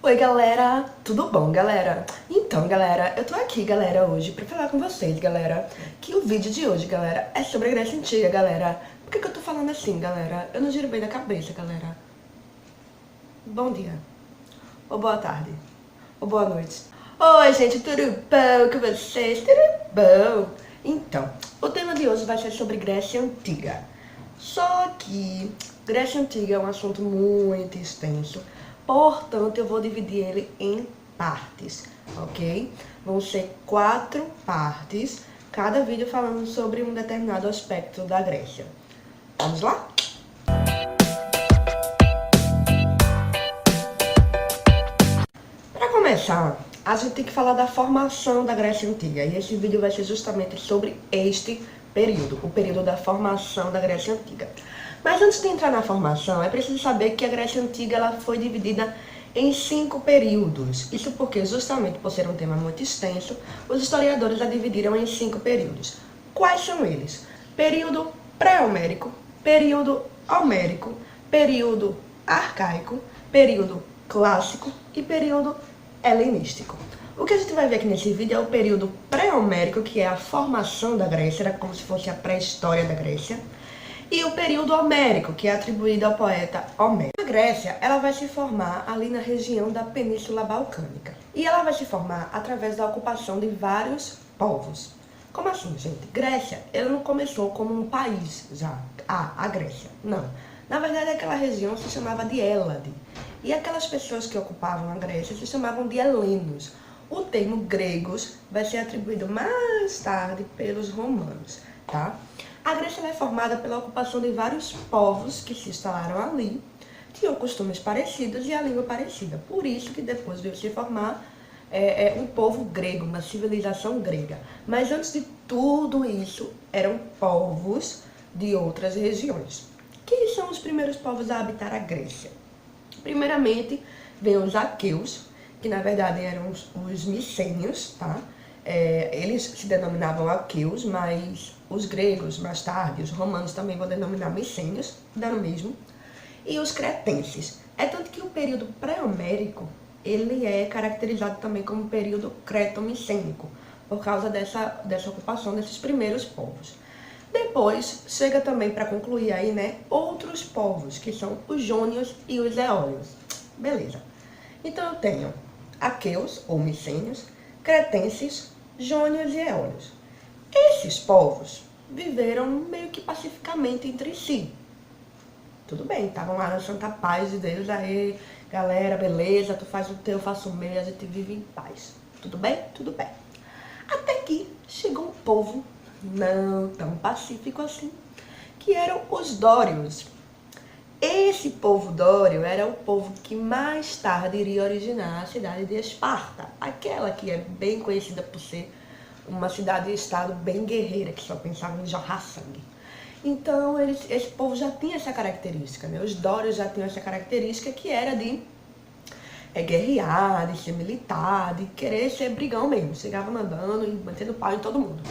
Oi galera, tudo bom galera? Então galera, eu tô aqui galera hoje pra falar com vocês galera que o vídeo de hoje galera é sobre a Grécia Antiga galera. Por que eu tô falando assim galera? Eu não giro bem da cabeça galera. Bom dia, ou boa tarde, ou boa noite. Oi gente, tudo bom com vocês? Tudo bom? Então, o tema de hoje vai ser sobre Grécia Antiga. Só que Grécia Antiga é um assunto muito extenso, portanto eu vou dividir ele em partes, ok? Vão ser 4 partes, cada vídeo falando sobre um determinado aspecto da Grécia. Vamos lá? Para começar, a gente tem que falar da formação da Grécia Antiga, e esse vídeo vai ser justamente sobre este período, o período da formação da Grécia Antiga. Mas antes de entrar na formação, é preciso saber que a Grécia Antiga ela foi dividida em 5 períodos. Isso porque, justamente por ser um tema muito extenso, os historiadores a dividiram em 5 períodos. Quais são eles? Período pré-homérico, período homérico, período arcaico, período clássico e período helenístico. O que a gente vai ver aqui nesse vídeo é o período pré-homérico, que é a formação da Grécia, era como se fosse a pré-história da Grécia, e o período homérico, que é atribuído ao poeta Homero. A Grécia, ela vai se formar ali na região da Península Balcânica, e ela vai se formar através da ocupação de vários povos. Como assim, gente? Grécia, ela não começou como um país já, a Grécia, não. Na verdade, aquela região se chamava de Hélade, e aquelas pessoas que ocupavam a Grécia se chamavam de helenos. O termo gregos vai ser atribuído mais tarde pelos romanos, tá? A Grécia é formada pela ocupação de vários povos que se instalaram ali, tinham costumes parecidos e a língua parecida. Por isso que depois veio se formar um povo grego, uma civilização grega. Mas antes de tudo isso, eram povos de outras regiões. Quem são os primeiros povos a habitar a Grécia? Primeiramente, vem os aqueus, que na verdade eram os micênios, tá? Eles se denominavam aqueus, mas os gregos, mais tarde, os romanos também vão denominar micênios, dá no mesmo. E os cretenses. É tanto que o período pré-homérico, ele é caracterizado também como período creto-micênico, por causa dessa ocupação desses primeiros povos. Depois, chega também para concluir aí, né, outros povos, que são os jônios e os eólios. Beleza. Então eu tenho aqueus, ou micênios, cretenses, jônios e eólios. Esses povos viveram meio que pacificamente entre si. Tudo bem, estavam lá na santa paz de Deus, aí, galera, beleza, tu faz o teu, eu faço o meu, a gente vive em paz. Tudo bem? Tudo bem. Até que chegou um povo não tão pacífico assim, que eram os dórios. Esse povo dório era o povo que mais tarde iria originar a cidade de Esparta, aquela que é bem conhecida por ser uma cidade-estado bem guerreira, que só pensava em jorrar sangue. Então, esse povo já tinha essa característica, né? Os dórios já tinham essa característica que era de guerrear, de ser militar, de querer ser brigão mesmo. Chegavam mandando e mantendo pau em todo mundo.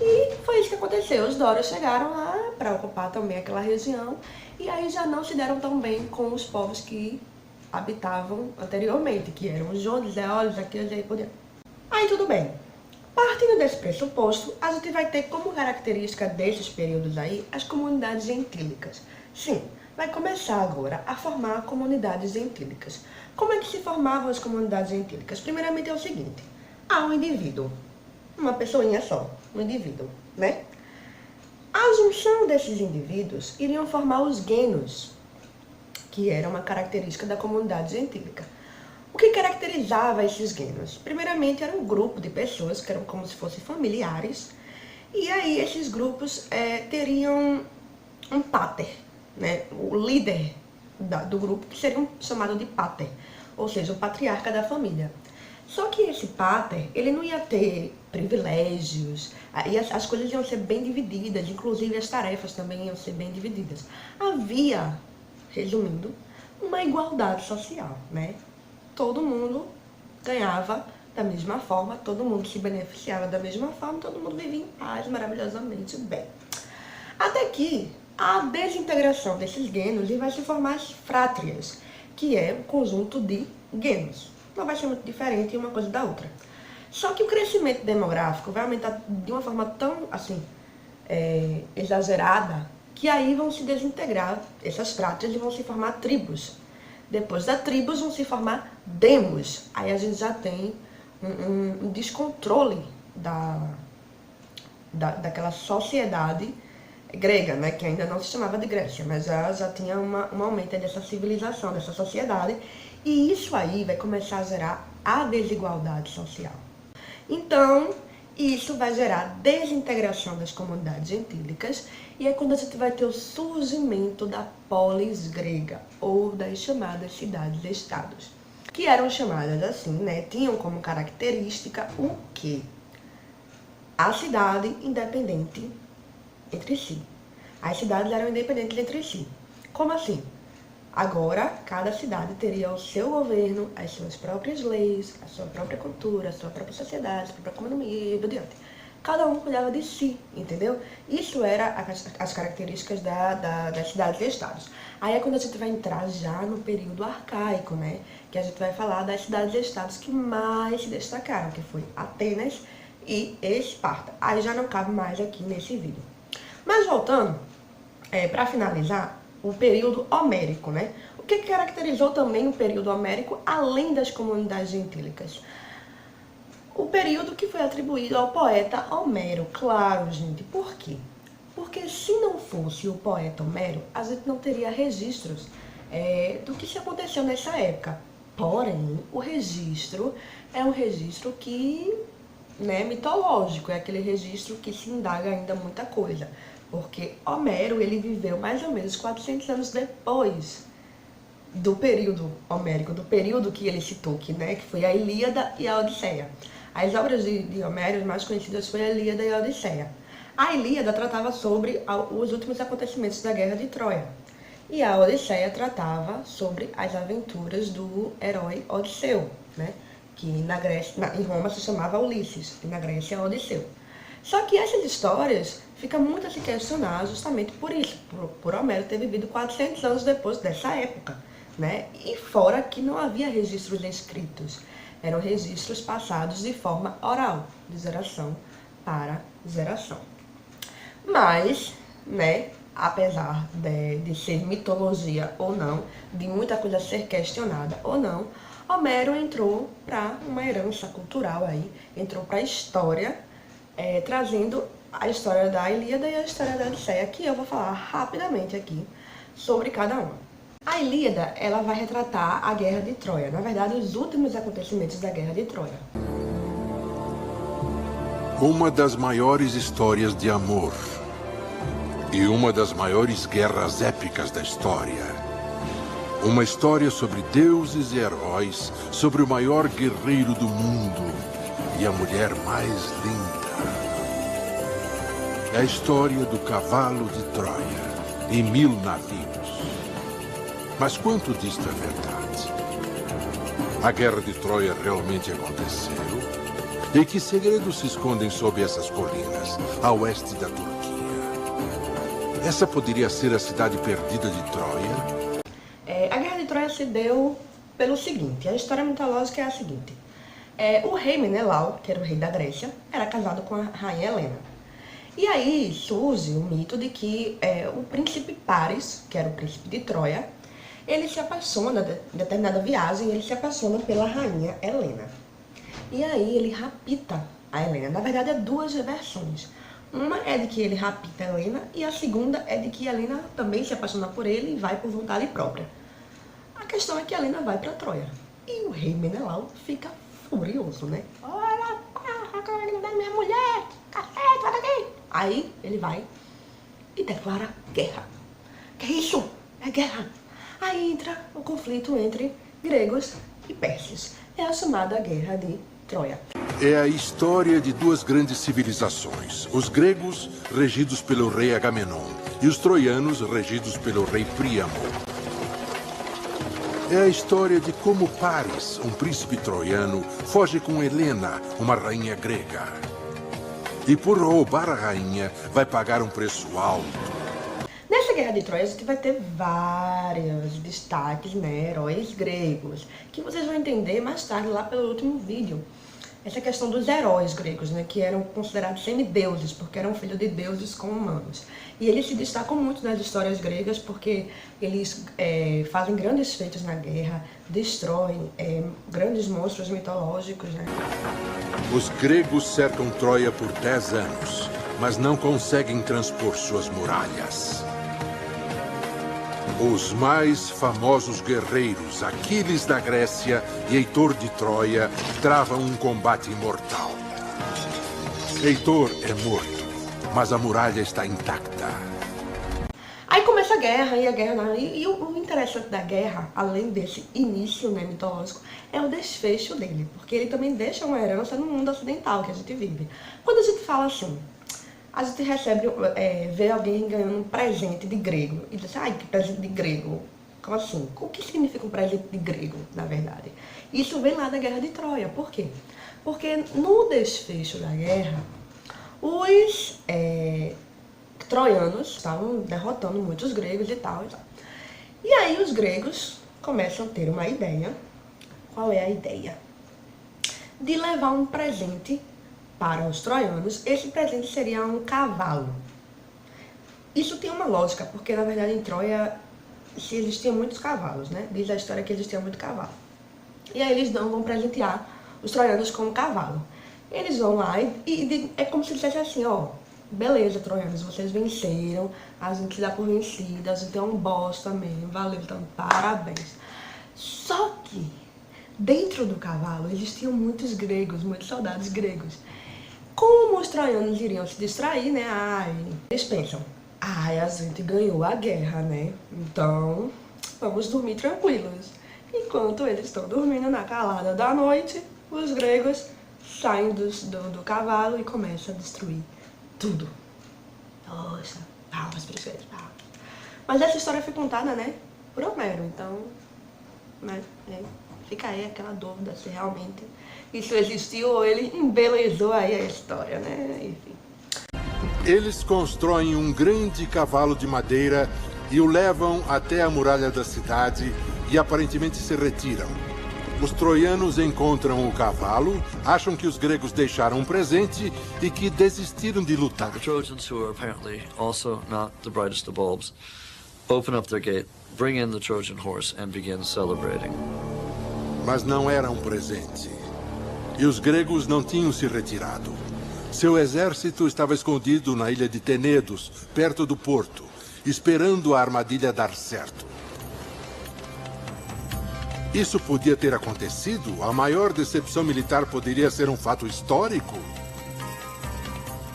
E foi isso que aconteceu. Os dórios chegaram lá para ocupar também aquela região e aí já não se deram tão bem com os povos que habitavam anteriormente, que eram os jônios, eólios, aqueles e aí por diante. Aí tudo bem. Partindo desse pressuposto, a gente vai ter como característica desses períodos aí as comunidades gentílicas. Sim, vai começar agora a formar comunidades gentílicas. Como é que se formavam as comunidades gentílicas? Primeiramente é o seguinte, há um indivíduo, uma pessoinha só, um indivíduo, né? A junção desses indivíduos iriam formar os genos, que era uma característica da comunidade gentílica. O que caracterizava esses genos? Primeiramente, era um grupo de pessoas que eram como se fossem familiares, e aí esses grupos teriam um pater, né? O líder do grupo, que seria chamado de pater, ou seja, o patriarca da família. Só que esse pater, ele não ia ter privilégios, e as coisas iam ser bem divididas, inclusive as tarefas também iam ser bem divididas. Havia, resumindo, uma igualdade social, né? Todo mundo ganhava da mesma forma, todo mundo se beneficiava da mesma forma, todo mundo vivia em paz, maravilhosamente bem. Até que a desintegração desses genos e vai se formar as frátrias, que é um conjunto de Genos. Não vai ser muito diferente uma coisa da outra. Só que o crescimento demográfico vai aumentar de uma forma tão, assim, exagerada, que aí vão se desintegrar essas práticas e vão se formar tribos. Depois das tribos vão se formar demos. Aí a gente já tem um descontrole daquela sociedade grega, né, que ainda não se chamava de Grécia, mas já tinha um aumento dessa civilização, dessa sociedade, e isso aí vai começar a gerar a desigualdade social. Então, isso vai gerar desintegração das comunidades gentílicas, e é quando a gente vai ter o surgimento da polis grega, ou das chamadas cidades-estados, que eram chamadas assim, né, tinham como característica o quê? A cidade independente entre si. As cidades eram independentes entre si. Como assim? Agora, cada cidade teria o seu governo, as suas próprias leis, a sua própria cultura, a sua própria sociedade, a sua própria economia e por diante. Cada um cuidava de si, entendeu? Isso era as características das cidades e estados. Aí é quando a gente vai entrar já no período arcaico, né? Que a gente vai falar das cidades e estados que mais se destacaram, que foi Atenas e Esparta. Aí já não cabe mais aqui nesse vídeo. Mas voltando, para finalizar, o período homérico, né? O que caracterizou também o período homérico, além das comunidades gentílicas? O período que foi atribuído ao poeta Homero. Claro, gente, por quê? Porque se não fosse o poeta Homero, a gente não teria registros do que se aconteceu nessa época. Porém, o registro é um registro que, né, mitológico, é aquele registro que se indaga ainda muita coisa. Porque Homero, ele viveu mais ou menos 400 anos depois do período homérico, do período que ele citou, que foi a Ilíada e a Odisseia. As obras de Homero mais conhecidas foi a Ilíada e a Odisseia. A Ilíada tratava sobre os últimos acontecimentos da Guerra de Troia. E a Odisseia tratava sobre as aventuras do herói Odisseu, né? Que em Roma se chamava Ulisses, e na Grécia Odisseu. Só que essas histórias fica muito a se questionar justamente por isso, por Homero ter vivido 400 anos depois dessa época, né? E fora que não havia registros escritos, eram registros passados de forma oral, de geração para geração. Mas, né, apesar de ser mitologia ou não, de muita coisa ser questionada ou não, Homero entrou para uma herança cultural aí, entrou para a história, trazendo a história da Ilíada e a história da Odisseia, que eu vou falar rapidamente aqui sobre cada uma. A Ilíada, ela vai retratar a Guerra de Troia, na verdade, os últimos acontecimentos da Guerra de Troia. Uma das maiores histórias de amor e uma das maiores guerras épicas da história. Uma história sobre deuses e heróis, sobre o maior guerreiro do mundo e a mulher mais linda. É a história do cavalo de Troia, e 1000 navios. Mas quanto disto é verdade? A Guerra de Troia realmente aconteceu? E que segredos se escondem sob essas colinas, a oeste da Turquia? Essa poderia ser a cidade perdida de Troia? A Guerra de Troia se deu pelo seguinte, a história mitológica é a seguinte. O rei Menelau, que era o rei da Grécia, era casado com a rainha Helena. E aí surge o mito de que o príncipe Paris, que era o príncipe de Troia, ele se apaixona, em determinada viagem, ele se apaixona pela rainha Helena. E aí ele rapta a Helena. Na verdade, há duas versões. Uma é de que ele rapta a Helena e a segunda é de que a Helena também se apaixona por ele e vai por vontade própria. A questão é que a Helena vai para Troia. E o rei Menelau fica furioso, né? Olha, minha mulher, cacete, vai daqui. Aí ele vai e declara guerra. Que isso? É guerra. Aí entra o conflito entre gregos e persas. É a chamada Guerra de Troia. É a história de duas grandes civilizações. Os gregos, regidos pelo rei Agamenon, e os troianos, regidos pelo rei Príamo. É a história de como Paris, um príncipe troiano, foge com Helena, uma rainha grega. E por roubar a rainha, vai pagar um preço alto. Nessa Nessa Guerra de Troia a gente vai ter vários destaques, né, heróis gregos, que vocês vão entender mais tarde lá pelo último vídeo. Essa questão dos heróis gregos, né, que eram considerados semideuses, porque eram filhos de deuses com humanos. E eles se destacam muito nas histórias gregas porque eles fazem grandes feitos na guerra, destroem grandes monstros mitológicos, né? Os gregos cercam Troia por 10 anos, mas não conseguem transpor suas muralhas. Os mais famosos guerreiros, Aquiles da Grécia e Heitor de Troia, travam um combate mortal. Heitor é morto, mas a muralha está intacta. Aí começa a guerra, e o interessante da guerra, além desse início, né, mitológico, é o desfecho dele, porque ele também deixa uma herança no mundo ocidental que a gente vive. Quando a gente fala assim, a gente vê alguém ganhando um presente de grego, e diz, ai, que presente de grego? Como assim? O que significa um presente de grego, na verdade? Isso vem lá da Guerra de Troia. Por quê? Porque no desfecho da guerra, os troianos estavam derrotando muitos gregos e tal. E aí os gregos começam a ter uma ideia. Qual é a ideia? De levar um presente para os troianos. Esse presente seria um cavalo. Isso tem uma lógica, porque na verdade em Troia se existiam muitos cavalos, né? Diz a história que existia muito cavalo. E aí eles vão presentear os troianos com um cavalo. Eles vão lá e é como se dissesse assim, ó, beleza, troianos, vocês venceram, a gente dá por vencida, a gente é um bosta mesmo, valeu, então parabéns. Só que dentro do cavalo existiam muitos gregos, muitos soldados gregos. Como os troianos iriam se distrair, né? Eles pensam, a gente ganhou a guerra, né? Então, vamos dormir tranquilos. Enquanto eles estão dormindo na calada da noite, os gregos saem do cavalo e começam a destruir tudo. Nossa, palmas para os gregos, palmas. Mas essa história foi contada, né, por Homero, então, né, fica aí aquela dúvida se realmente isso existiu ou ele embelezou aí a história, né, enfim. Eles constroem um grande cavalo de madeira e o levam até a muralha da cidade e aparentemente se retiram. Os troianos encontram o cavalo, acham que os gregos deixaram um presente e que desistiram de lutar. The Trojans, who are apparently also not the brightest of bulbs, open up their gate, bring in the Trojan horse and begin celebrating. Mas não era um presente. E os gregos não tinham se retirado. Seu exército estava escondido na ilha de Tenedos, perto do porto, esperando a armadilha dar certo. Isso podia ter acontecido? A maior decepção militar poderia ser um fato histórico?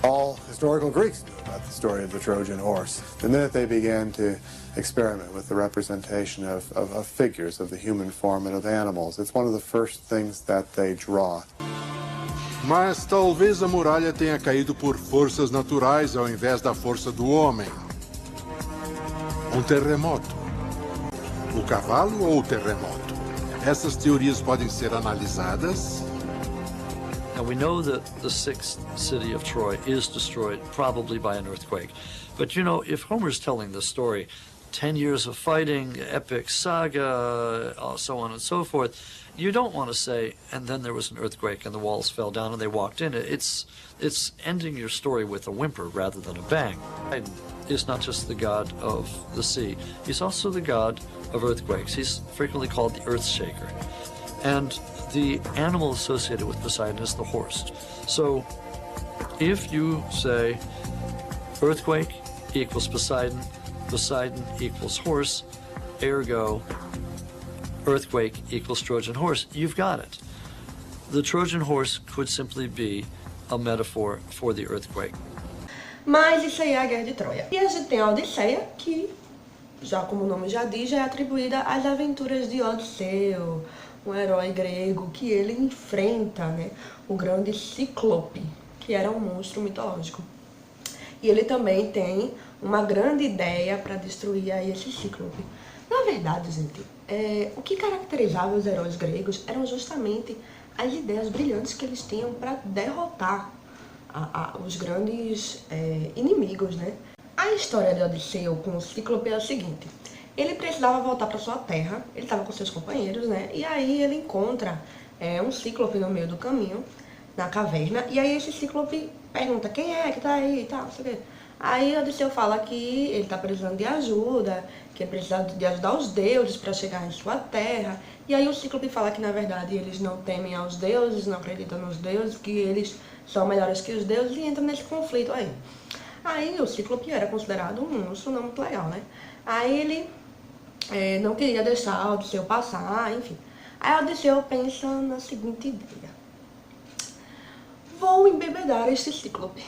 All historical Greeks knew about the story of the Trojan horse. The minute they began to experiment with the representation of figures of the human form and of animals, it's one of the first things that they draw. Mas talvez a muralha tenha caído por forças naturais ao invés da força do homem. Um terremoto. O cavalo ou o terremoto? Essas teorias podem ser analisadas. Now we know that the sixth city of Troy is destroyed probably by an earthquake. But you know, if Homer's telling the story, 10 years of fighting, epic saga, so on and so forth, you don't want to say, and then there was an earthquake and the walls fell down and they walked in. It's ending your story with a whimper rather than a bang. Poseidon is not just the god of the sea, he's also the god of earthquakes. He's frequently called the earth shaker. And the animal associated with Poseidon is the horse. So if you say earthquake equals Poseidon, Poseidon equals horse, ergo earthquake equals Trojan horse, you've got it. The Trojan horse could simply be a metaphor for the earthquake. Mas isso aí é a Guerra de Troia. E a gente tem a Odisseia, que, já como o nome já diz, já é atribuída às aventuras de Odisseu, um herói grego que ele enfrenta, né, o grande Cíclope, que era um monstro mitológico. E ele também tem uma grande ideia para destruir aí esse Cíclope. Na verdade, gente, o que caracterizava os heróis gregos eram justamente as ideias brilhantes que eles tinham para derrotar os grandes inimigos, né? A A história de Odisseu com o Cíclope é a seguinte. Ele precisava voltar para sua terra, ele estava com seus companheiros, né? E aí ele encontra um Cíclope no meio do caminho, na caverna. E aí esse Cíclope pergunta, quem é que tá aí e tal, não sei o quê. Aí Odisseu fala que ele tá precisando de ajuda, que ele precisa de ajudar os deuses para chegar em sua terra. E aí o Cíclope fala que na verdade eles não temem aos deuses, não acreditam nos deuses, que eles são melhores que os deuses e entra nesse conflito aí. Aí o Cíclope era considerado um monstro não muito legal, né? Aí ele não queria deixar Odisseu passar, enfim. Aí Odisseu pensa na seguinte ideia. Vou embebedar este Cíclope.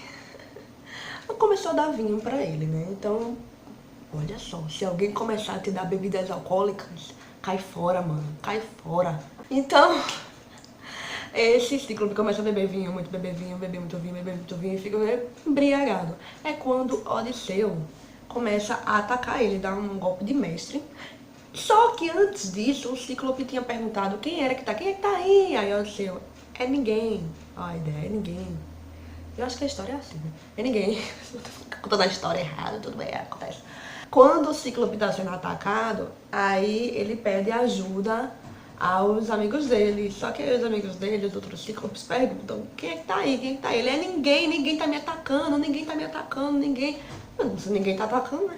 Começou a dar vinho pra ele, né? Então, olha só, se alguém começar a te dar bebidas alcoólicas, cai fora, mano, cai fora. Então, esse Cíclope começa a beber vinho, muito beber vinho, beber muito vinho e fica embriagado. É quando Odisseu começa a atacar ele, dá um golpe de mestre. Só que antes disso, o Cíclope tinha perguntado quem é que tá aí? Aí Odisseu, é ninguém. A ideia é ninguém. Eu acho que a história é assim, né? É ninguém. Contando a história errada, tudo bem, acontece. Quando o Cíclope tá sendo atacado, aí ele pede ajuda aos amigos dele. Só que aí os amigos dele, os outros Cíclopes, perguntam, quem é que tá aí? Quem é que tá aí? Ele é ninguém tá me atacando, ninguém. Se ninguém tá atacando, né?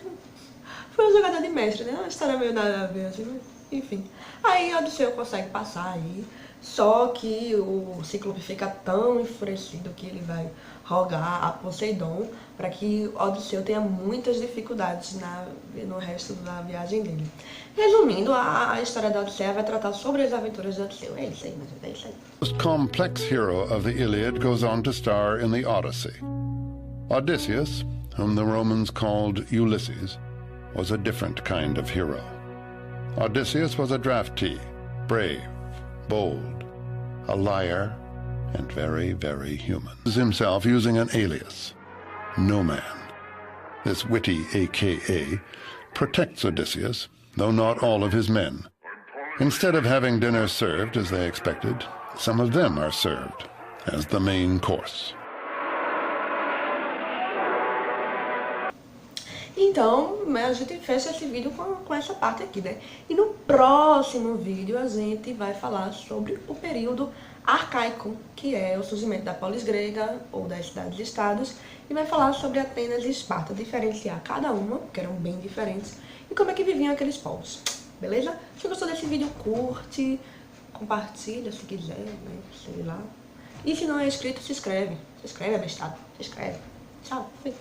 Foi uma jogada de mestre, né? Uma história meio nada a ver, assim, mas enfim. Aí Odisseu consegue passar aí. Só que o Cíclope fica tão enfurecido que ele vai rogar a Poseidon para que Odisseu tenha muitas dificuldades no resto da viagem dele. Resumindo, a história da Odisseia vai tratar sobre as aventuras de Odisseu. É isso aí, mas é isso aí. The most complex hero of the Iliad goes on to star in the Odyssey. Odysseus, whom the Romans called Ulysses, was a different kind of hero. Odysseus was a draftee, brave, bold, a liar, and very, very human. Himself using an alias, No Man. This witty AKA protects Odysseus, though not all of his men. Instead of having dinner served as they expected, some of them are served as the main course. Então, a gente fecha esse vídeo com essa parte aqui, né? E no próximo vídeo a gente vai falar sobre o período arcaico, que é o surgimento da polis grega ou das cidades-estados, e vai falar sobre Atenas e Esparta, diferenciar cada uma, que eram bem diferentes, e como é que viviam aqueles povos, beleza? Se gostou desse vídeo, curte, compartilha se quiser, né? Sei lá. E se não é inscrito, se inscreve. Se inscreve, abestado. Se inscreve. Tchau. Fui.